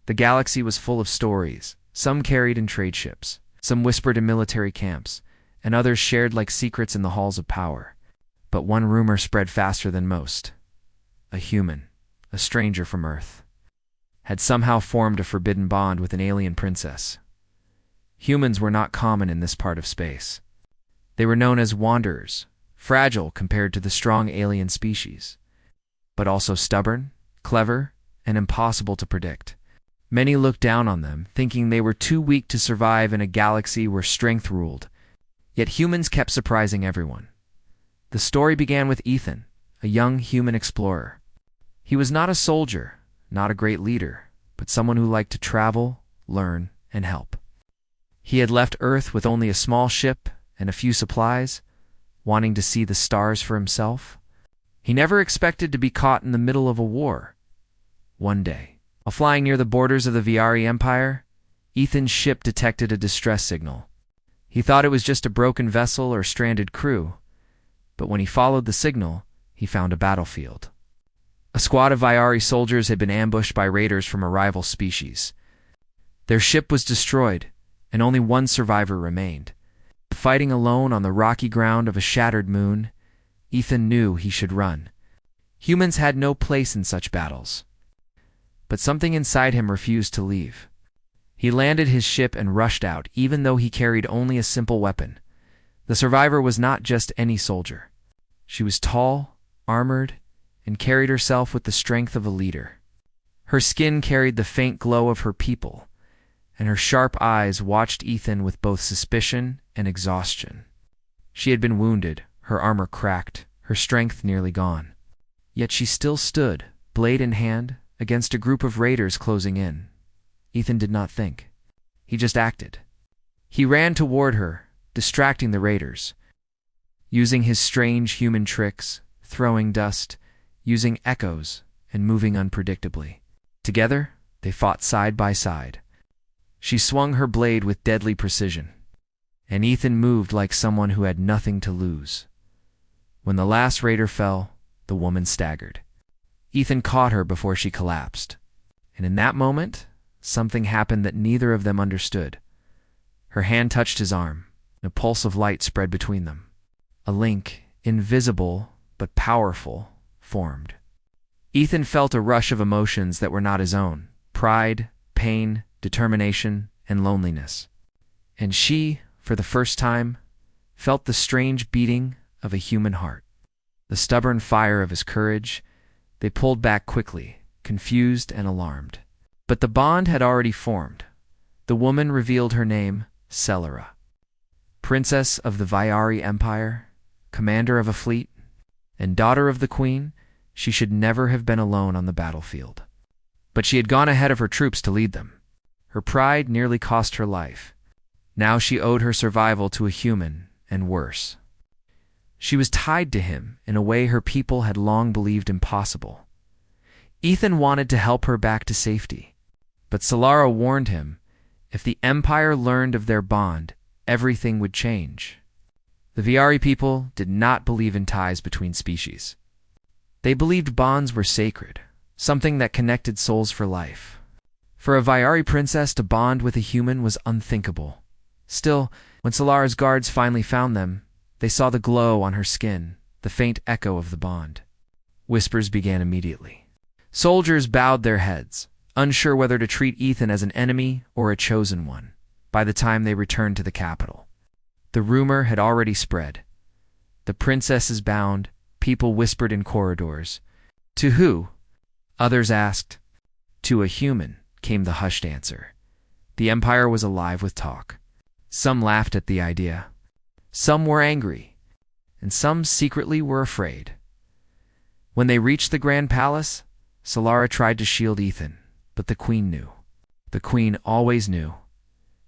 The galaxy was full of stories, some carried in trade ships, some whispered in military camps, and others shared like secrets in the halls of power. But one rumor spread faster than most. A human, a stranger from Earth, had somehow formed a forbidden bond with an alien princess. Humans were not common in this part of space. They were known as wanderers, fragile compared to the strong alien species, but also stubborn, clever, and impossible to predict. Many looked down on them, thinking they were too weak to survive in a galaxy where strength ruled. Yet humans kept surprising everyone. The story began with Ethan, a young human explorer. He was not a soldier, not a great leader, but someone who liked to travel, learn, and help. He had left Earth with only a small ship and a few supplies, wanting to see the stars for himself. He never expected to be caught in the middle of a war. One day, while flying near the borders of the Viari Empire, Ethan's ship detected a distress signal. He thought it was just a broken vessel or stranded crew, but when he followed the signal, he found a battlefield. A squad of Viari soldiers had been ambushed by raiders from a rival species. Their ship was destroyed, and only one survivor remained. Fighting alone on the rocky ground of a shattered moon, Ethan knew he should run. Humans had no place in such battles. But something inside him refused to leave. He landed his ship and rushed out, even though he carried only a simple weapon. The survivor was not just any soldier. She was tall, armored, and carried herself with the strength of a leader. Her skin carried the faint glow of her people, and her sharp eyes watched Ethan with both suspicion and exhaustion. She had been wounded, her armor cracked, her strength nearly gone. Yet she still stood, blade in hand, against a group of raiders closing in. Ethan did not think. He just acted. He ran toward her, distracting the raiders, using his strange human tricks, throwing dust, using echoes, and moving unpredictably. Together, they fought side by side. She swung her blade with deadly precision, and Ethan moved like someone who had nothing to lose. When the last raider fell, the woman staggered. Ethan caught her before she collapsed, and in that moment, something happened that neither of them understood. Her hand touched his arm, and a pulse of light spread between them. A link, invisible but powerful, formed. Ethan felt a rush of emotions that were not his own: pride, pain, determination, and loneliness. And she, for the first time, felt the strange beating of a human heart. The stubborn fire of his courage. They pulled back quickly, confused and alarmed. But the bond had already formed. The woman revealed her name, Celara. Princess of the Viari Empire, commander of a fleet, and daughter of the queen, she should never have been alone on the battlefield. But she had gone ahead of her troops to lead them. Her pride nearly cost her life. Now she owed her survival to a human, and worse. She was tied to him in a way her people had long believed impossible. Ethan wanted to help her back to safety, but Celara warned him, if the Empire learned of their bond, everything would change. The Viari people did not believe in ties between species. They believed bonds were sacred, something that connected souls for life. For a Viari princess to bond with a human was unthinkable. Still, when Celara's guards finally found them, they saw the glow on her skin, the faint echo of the bond. Whispers began immediately. Soldiers bowed their heads, unsure whether to treat Ethan as an enemy or a chosen one, by the time they returned to the capital. The rumor had already spread. The princess is bound, people whispered in corridors. To who? Others asked. To a human, came the hushed answer. The Empire was alive with talk. Some laughed at the idea. Some were angry, and some secretly were afraid. When they reached the Grand Palace, Celara tried to shield Ethan, but the queen knew. The queen always knew.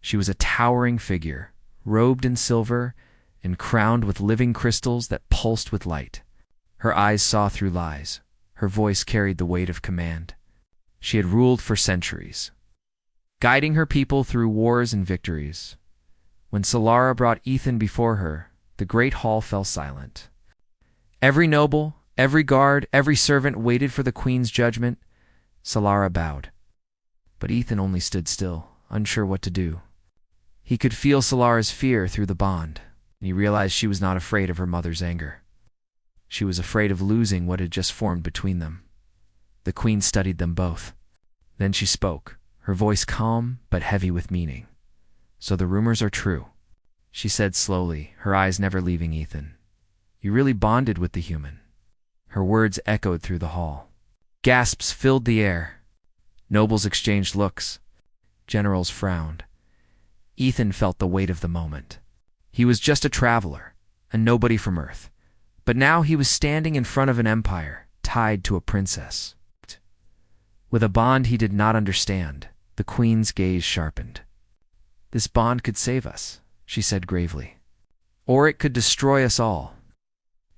She was a towering figure, robed in silver and crowned with living crystals that pulsed with light. Her eyes saw through lies. Her voice carried the weight of command. She had ruled for centuries, guiding her people through wars and victories. When Celara brought Ethan before her, the great hall fell silent. Every noble, every guard, every servant waited for the queen's judgment. Celara bowed. But Ethan only stood still, unsure what to do. He could feel Solara's fear through the bond, and he realized she was not afraid of her mother's anger. She was afraid of losing what had just formed between them. The queen studied them both. Then she spoke, her voice calm but heavy with meaning. "So the rumors are true," she said slowly, her eyes never leaving Ethan. "You really bonded with the human." Her words echoed through the hall. Gasps filled the air. Nobles exchanged looks. Generals frowned. Ethan felt the weight of the moment. He was just a traveler, a nobody from Earth. But now he was standing in front of an empire, tied to a princess. With a bond he did not understand, the queen's gaze sharpened. "This bond could save us," she said gravely. "Or it could destroy us all."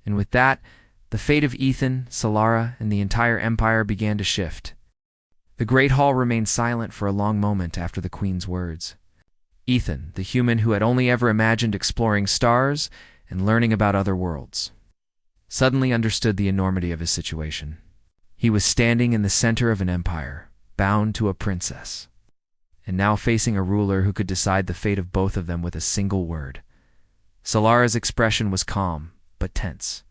And with that, the fate of Ethan, Solara, and the entire empire began to shift. The great hall remained silent for a long moment after the queen's words. Ethan, the human who had only ever imagined exploring stars and learning about other worlds, suddenly understood the enormity of his situation. He was standing in the center of an empire, bound to a princess, and now facing a ruler who could decide the fate of both of them with a single word. Solara's expression was calm, but tense.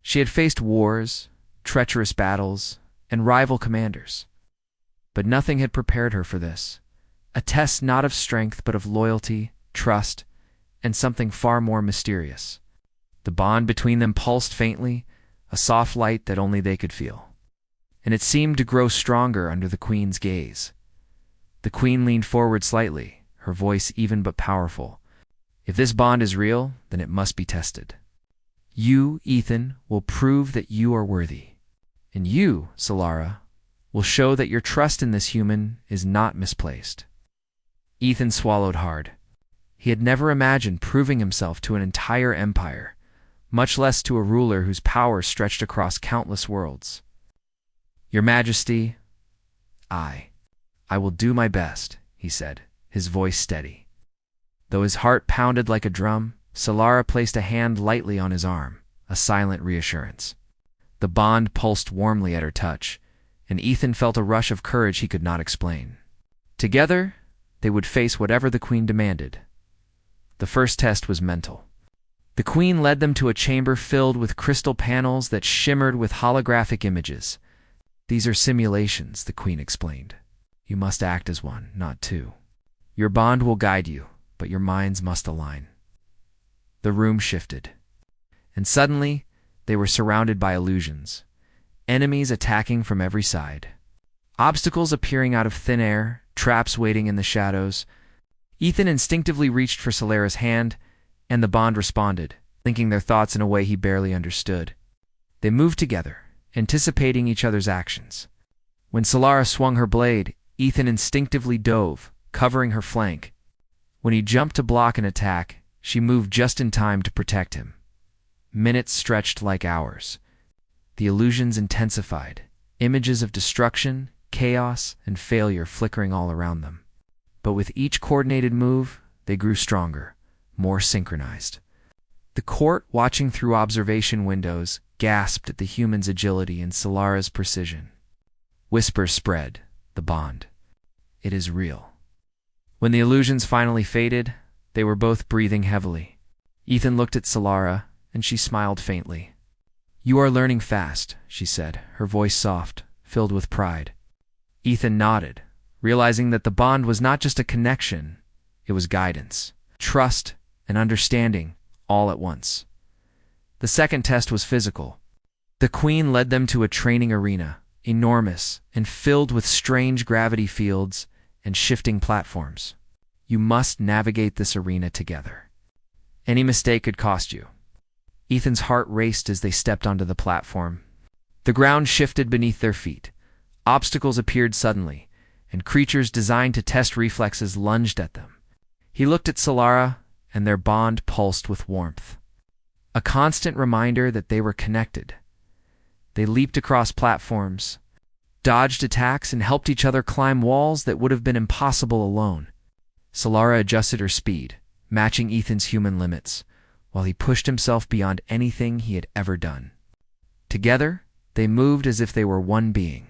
She had faced wars, treacherous battles, and rival commanders. But nothing had prepared her for this. A test not of strength but of loyalty, trust, and something far more mysterious. The bond between them pulsed faintly, a soft light that only they could feel. And it seemed to grow stronger under the queen's gaze. The queen leaned forward slightly, her voice even but powerful. "If this bond is real, then it must be tested. You, Ethan, will prove that you are worthy. And you, Solara, will show that your trust in this human is not misplaced." Ethan swallowed hard. He had never imagined proving himself to an entire empire, much less to a ruler whose power stretched across countless worlds. "Your Majesty, I will do my best," he said, his voice steady. Though his heart pounded like a drum, Solara placed a hand lightly on his arm, a silent reassurance. The bond pulsed warmly at her touch, and Ethan felt a rush of courage he could not explain. Together, they would face whatever the queen demanded. The first test was mental. The queen led them to a chamber filled with crystal panels that shimmered with holographic images. "These are simulations," the queen explained. "You must act as one, not two. Your bond will guide you, but your minds must align." The room shifted, and suddenly they were surrounded by illusions, enemies attacking from every side, obstacles appearing out of thin air, traps waiting in the shadows. Ethan instinctively reached for Solara's hand, and the bond responded, linking their thoughts in a way he barely understood. They moved together, anticipating each other's actions. When Solara swung her blade, Ethan instinctively dove, covering her flank. When he jumped to block an attack, she moved just in time to protect him. Minutes stretched like hours. The illusions intensified, images of destruction, chaos, and failure flickering all around them. But with each coordinated move, they grew stronger, more synchronized. The court, watching through observation windows, gasped at the human's agility and Solara's precision. Whispers spread, the bond. It is real. When the illusions finally faded, they were both breathing heavily. Ethan looked at Solara, and she smiled faintly. "You are learning fast," she said, her voice soft, filled with pride. Ethan nodded, realizing that the bond was not just a connection, it was guidance, trust, and understanding, all at once. The second test was physical. The queen led them to a training arena, enormous and filled with strange gravity fields and shifting platforms. You must navigate this arena together. Any mistake could cost you. Ethan's heart raced as they stepped onto the platform. The ground shifted beneath their feet. Obstacles appeared suddenly, and creatures designed to test reflexes lunged at them. He looked at Solara, and their bond pulsed with warmth. A constant reminder that they were connected. They leaped across platforms, dodged attacks, and helped each other climb walls that would have been impossible alone. Solara adjusted her speed, matching Ethan's human limits, while he pushed himself beyond anything he had ever done. Together, they moved as if they were one being.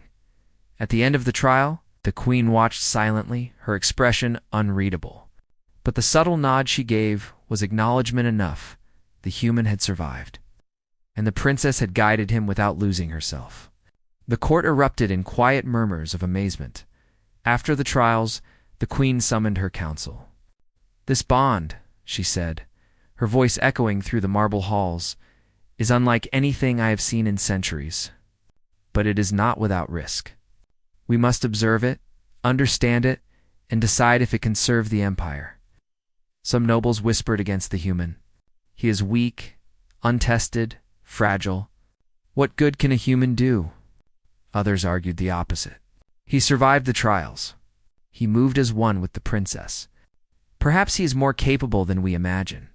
At the end of the trial, The queen watched silently, her expression unreadable. But the subtle nod she gave was acknowledgement enough. The human had survived, and the princess had guided him without losing herself. The court erupted in quiet murmurs of amazement. After the trials, the queen summoned her council. "This bond," she said, her voice echoing through the marble halls, "is unlike anything I have seen in centuries. But it is not without risk. We must observe it, understand it, and decide if it can serve the empire." Some nobles whispered against the human. "He is weak, untested, fragile. What good can a human do?" Others argued the opposite. "He survived the trials. He moved as one with the princess. Perhaps he is more capable than we imagine."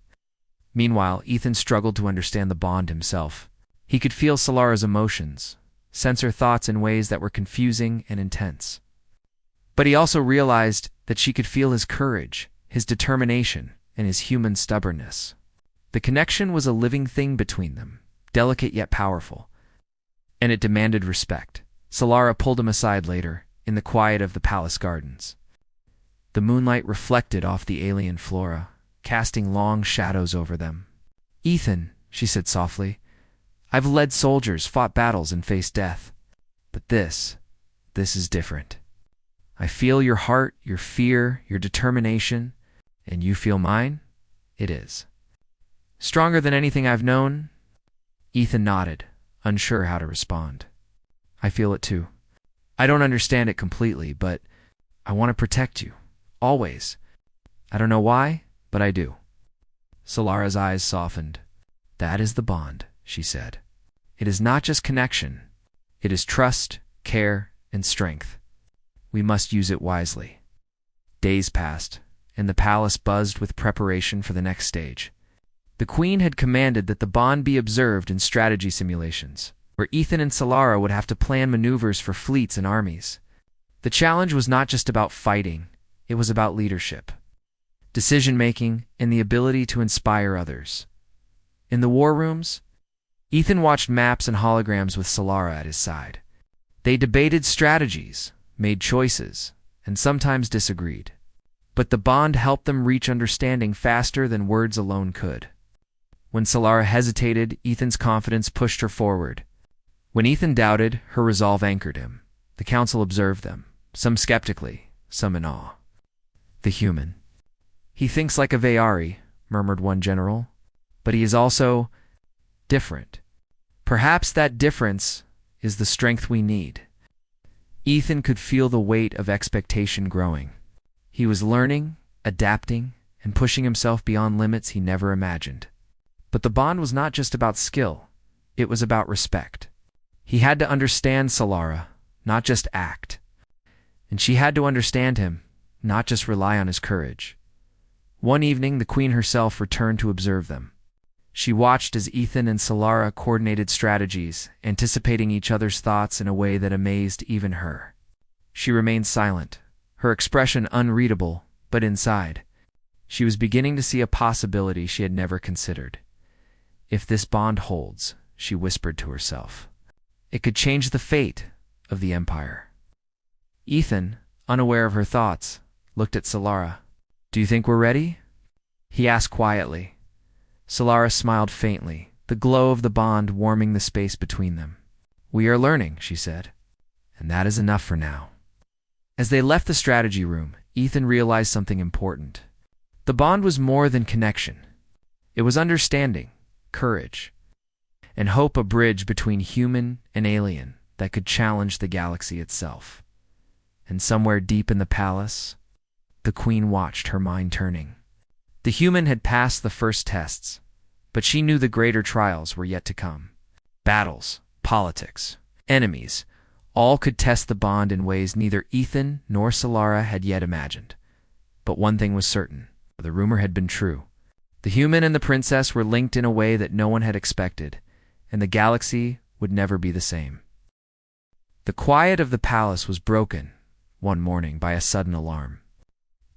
Meanwhile, Ethan struggled to understand the bond himself. He could feel Solara's emotions, sense her thoughts in ways that were confusing and intense. But he also realized that she could feel his courage, his determination, and his human stubbornness. The connection was a living thing between them, delicate yet powerful, and it demanded respect. Solara pulled him aside later, in the quiet of the palace gardens. The moonlight reflected off the alien flora, casting long shadows over them. "Ethan," she said softly, "I've led soldiers, fought battles, and faced death. But this is different. I feel your heart, your fear, your determination, and you feel mine? It is stronger than anything I've known." Ethan nodded, unsure how to respond. "I feel it too. I don't understand it completely, but I want to protect you. Always. I don't know why, but I do." Solara's eyes softened. "That is the bond," she said. "It is not just connection. It is trust, care, and strength. We must use it wisely." Days passed, and the palace buzzed with preparation for the next stage. The queen had commanded that the bond be observed in strategy simulations, where Ethan and Solara would have to plan maneuvers for fleets and armies. The challenge was not just about fighting, it was about leadership, decision-making, and the ability to inspire others. In the war rooms, Ethan watched maps and holograms with Solara at his side. They debated strategies, made choices, and sometimes disagreed. But the bond helped them reach understanding faster than words alone could. When Solara hesitated, Ethan's confidence pushed her forward. When Ethan doubted, her resolve anchored him. The council observed them, some skeptically, some in awe. "The human. He thinks like a Veyari," murmured one general, "but he is also different. Perhaps that difference is the strength we need." Ethan could feel the weight of expectation growing. He was learning, adapting, and pushing himself beyond limits he never imagined. But the bond was not just about skill, it was about respect. He had to understand Solara, not just act. And she had to understand him, not just rely on his courage. One evening, the queen herself returned to observe them. She watched as Ethan and Solara coordinated strategies, anticipating each other's thoughts in a way that amazed even her. She remained silent, her expression unreadable, but inside, she was beginning to see a possibility she had never considered. "If this bond holds," she whispered to herself, "it could change the fate of the empire." Ethan, unaware of her thoughts, looked at Solara. "Do you think we're ready?" he asked quietly. Solara smiled faintly, the glow of the bond warming the space between them. "We are learning," she said, "and that is enough for now." As they left the strategy room, Ethan realized something important. The bond was more than connection. It was understanding, courage, and hope, a bridge between human and alien that could challenge the galaxy itself. And somewhere deep in the palace, the queen watched, her mind turning. The human had passed the first tests, but she knew the greater trials were yet to come. Battles, politics, enemies, all could test the bond in ways neither Ethan nor Solara had yet imagined. But one thing was certain, the rumor had been true. The human and the princess were linked in a way that no one had expected, and the galaxy would never be the same. The quiet of the palace was broken one morning by a sudden alarm.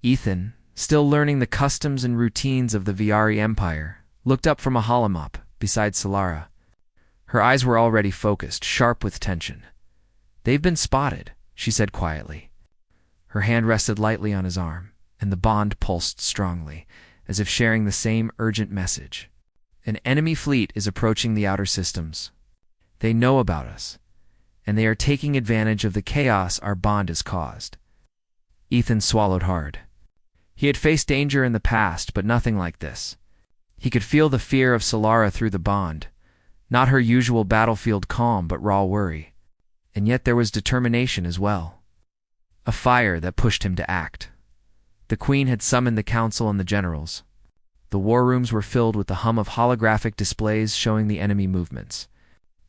Ethan, still learning the customs and routines of the Veyari Empire, looked up from a holomop beside Solara. Her eyes were already focused, sharp with tension. "They've been spotted," she said quietly. Her hand rested lightly on his arm, and the bond pulsed strongly, as if sharing the same urgent message. An enemy fleet is approaching the outer systems. They know about us, and they are taking advantage of the chaos our bond has caused. Ethan swallowed hard. He had faced danger in the past, but nothing like this. He could feel the fear of Solara through the bond, not her usual battlefield calm, but raw worry. And yet there was determination as well. A fire that pushed him to act. The Queen had summoned the council and the generals. The war rooms were filled with the hum of holographic displays showing the enemy movements.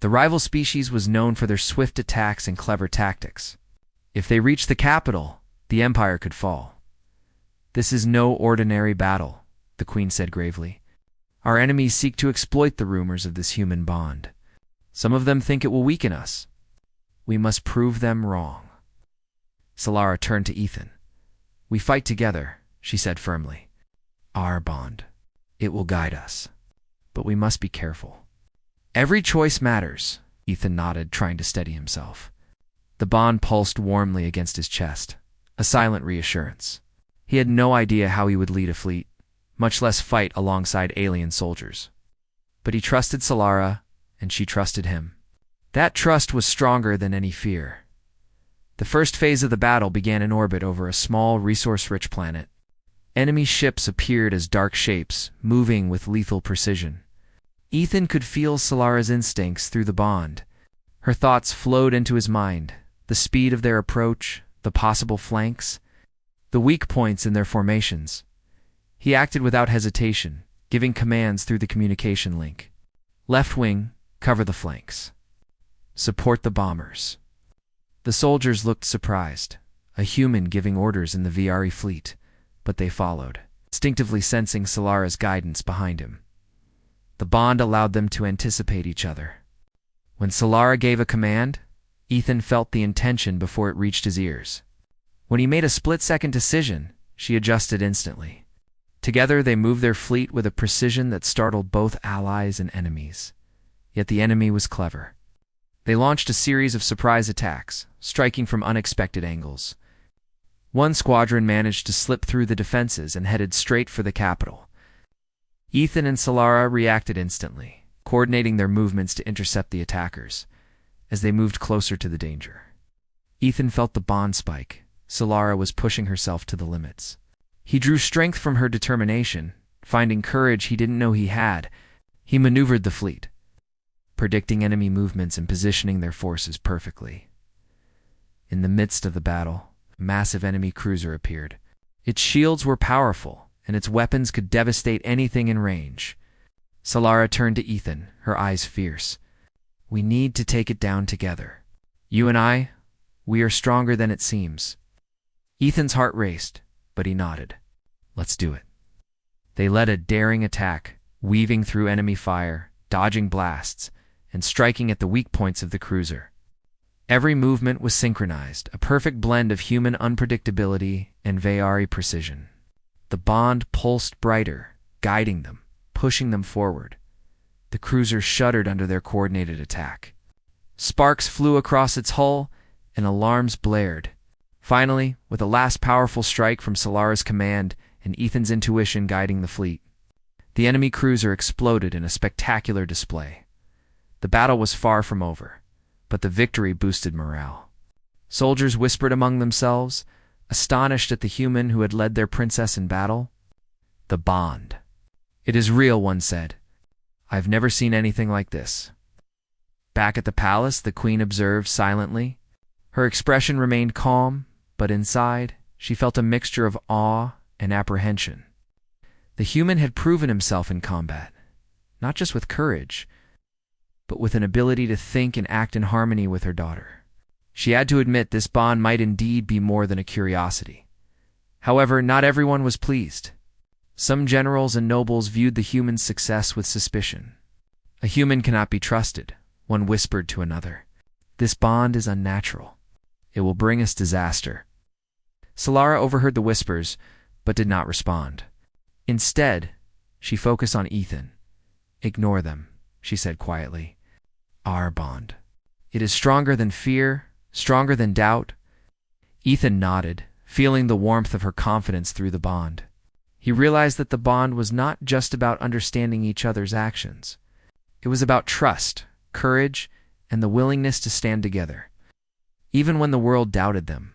The rival species was known for their swift attacks and clever tactics. If they reached the capital, the Empire could fall. "This is no ordinary battle," the Queen said gravely. "Our enemies seek to exploit the rumors of this human bond. Some of them think it will weaken us. We must prove them wrong." Solara turned to Ethan. "We fight together," she said firmly. "Our bond. It will guide us. But we must be careful." "Every choice matters," Ethan nodded, trying to steady himself. The bond pulsed warmly against his chest, a silent reassurance. He had no idea how he would lead a fleet, much less fight alongside alien soldiers. But he trusted Solara, and she trusted him. That trust was stronger than any fear. The first phase of the battle began in orbit over a small, resource-rich planet. Enemy ships appeared as dark shapes, moving with lethal precision. Ethan could feel Solara's instincts through the bond. Her thoughts flowed into his mind, the speed of their approach, the possible flanks, the weak points in their formations. He acted without hesitation, giving commands through the communication link. "Left wing, cover the flanks. Support the bombers." The soldiers looked surprised, a human giving orders in the VRE fleet, but they followed, instinctively sensing Solara's guidance behind him. The bond allowed them to anticipate each other. When Solara gave a command, Ethan felt the intention before it reached his ears. When he made a split-second decision, she adjusted instantly. Together they moved their fleet with a precision that startled both allies and enemies. Yet the enemy was clever. They launched a series of surprise attacks, striking from unexpected angles. One squadron managed to slip through the defenses and headed straight for the capital. Ethan and Solara reacted instantly, coordinating their movements to intercept the attackers as they moved closer to the danger. Ethan felt the bond spike. Solara was pushing herself to the limits. He drew strength from her determination, finding courage he didn't know he had. He maneuvered the fleet, predicting enemy movements and positioning their forces perfectly. In the midst of the battle, a massive enemy cruiser appeared. Its shields were powerful, and its weapons could devastate anything in range. Solara turned to Ethan, her eyes fierce. "We need to take it down together. You and I, we are stronger than it seems." Ethan's heart raced, but he nodded. "Let's do it." They led a daring attack, weaving through enemy fire, dodging blasts, and striking at the weak points of the cruiser. Every movement was synchronized, a perfect blend of human unpredictability and VRE precision. The bond pulsed brighter, guiding them, pushing them forward. The cruiser shuddered under their coordinated attack. Sparks flew across its hull, and alarms blared. Finally, with a last powerful strike from Solara's command and Ethan's intuition guiding the fleet, the enemy cruiser exploded in a spectacular display. The battle was far from over, but the victory boosted morale. Soldiers whispered among themselves, astonished at the human who had led their princess in battle. "The bond. It is real," one said. "I've never seen anything like this." Back at the palace, the Queen observed silently. Her expression remained calm, but inside, she felt a mixture of awe and apprehension. The human had proven himself in combat, not just with courage, but with an ability to think and act in harmony with her daughter. She had to admit this bond might indeed be more than a curiosity. However, not everyone was pleased. Some generals and nobles viewed the human's success with suspicion. "A human cannot be trusted," one whispered to another. "This bond is unnatural. It will bring us disaster." Solara overheard the whispers, but did not respond. Instead, she focused on Ethan. "Ignore them," she said quietly. "Our bond. It is stronger than fear, stronger than doubt." Ethan nodded, feeling the warmth of her confidence through the bond. He realized that the bond was not just about understanding each other's actions. It was about trust, courage, and the willingness to stand together, even when the world doubted them.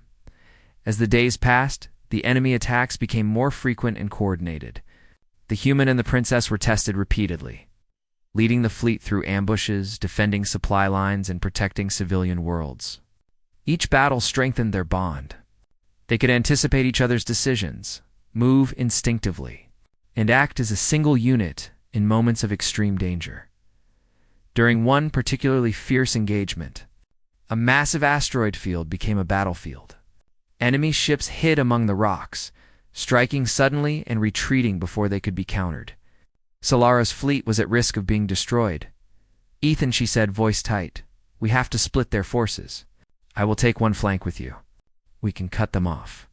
As the days passed, the enemy attacks became more frequent and coordinated. The human and the princess were tested repeatedly, leading the fleet through ambushes, defending supply lines, and protecting civilian worlds. Each battle strengthened their bond. They could anticipate each other's decisions, move instinctively, and act as a single unit in moments of extreme danger. During one particularly fierce engagement, a massive asteroid field became a battlefield. Enemy ships hid among the rocks, striking suddenly and retreating before they could be countered. Solara's fleet was at risk of being destroyed. "Ethan," she said, voice tight, "we have to split their forces. I will take one flank with you. We can cut them off."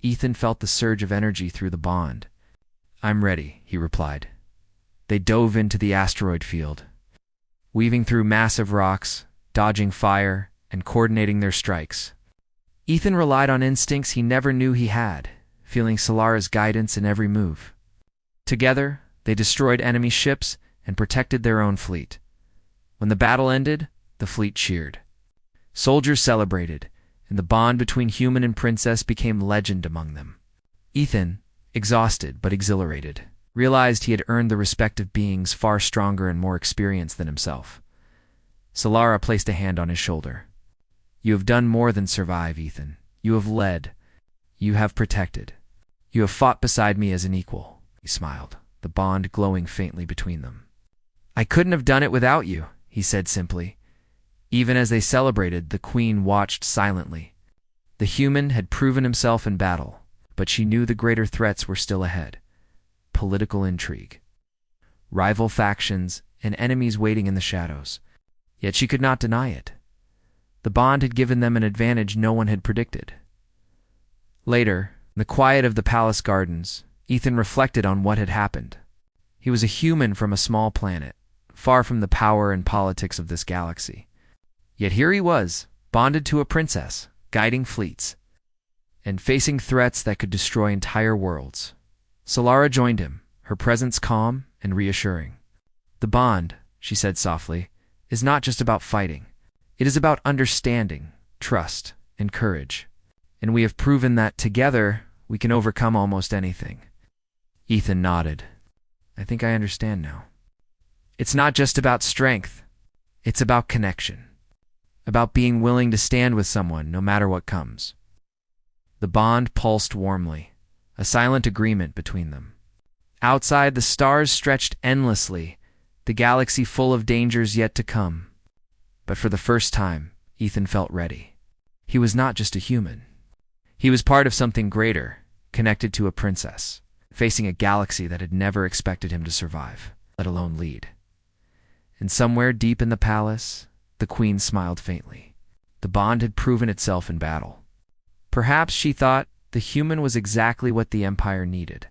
Ethan felt the surge of energy through the bond. "I'm ready," he replied. They dove into the asteroid field, weaving through massive rocks, dodging fire, and coordinating their strikes. Ethan relied on instincts he never knew he had, feeling Solara's guidance in every move. Together, they destroyed enemy ships and protected their own fleet. When the battle ended, the fleet cheered. Soldiers celebrated, and the bond between human and princess became legend among them. Ethan, exhausted but exhilarated, realized he had earned the respect of beings far stronger and more experienced than himself. Solara placed a hand on his shoulder. "You have done more than survive, Ethan. You have led. You have protected. You have fought beside me as an equal." He smiled, the bond glowing faintly between them. "I couldn't have done it without you," he said simply. Even as they celebrated, the queen watched silently. The human had proven himself in battle, but she knew the greater threats were still ahead. Political intrigue, rival factions, and enemies waiting in the shadows. Yet she could not deny it. The bond had given them an advantage no one had predicted. Later, in the quiet of the palace gardens, Ethan reflected on what had happened. He was a human from a small planet, far from the power and politics of this galaxy. Yet here he was, bonded to a princess, guiding fleets, and facing threats that could destroy entire worlds. Solara joined him, her presence calm and reassuring. "The bond," she said softly, "is not just about fighting. It is about understanding, trust, and courage. And we have proven that together we can overcome almost anything." Ethan nodded. "I think I understand now. It's not just about strength. It's about connection. About being willing to stand with someone no matter what comes." The bond pulsed warmly, a silent agreement between them. Outside, the stars stretched endlessly, the galaxy full of dangers yet to come. But for the first time, Ethan felt ready. He was not just a human. He was part of something greater, connected to a princess, facing a galaxy that had never expected him to survive, let alone lead. And somewhere deep in the palace, the queen smiled faintly. The bond had proven itself in battle. Perhaps, she thought, the human was exactly what the empire needed.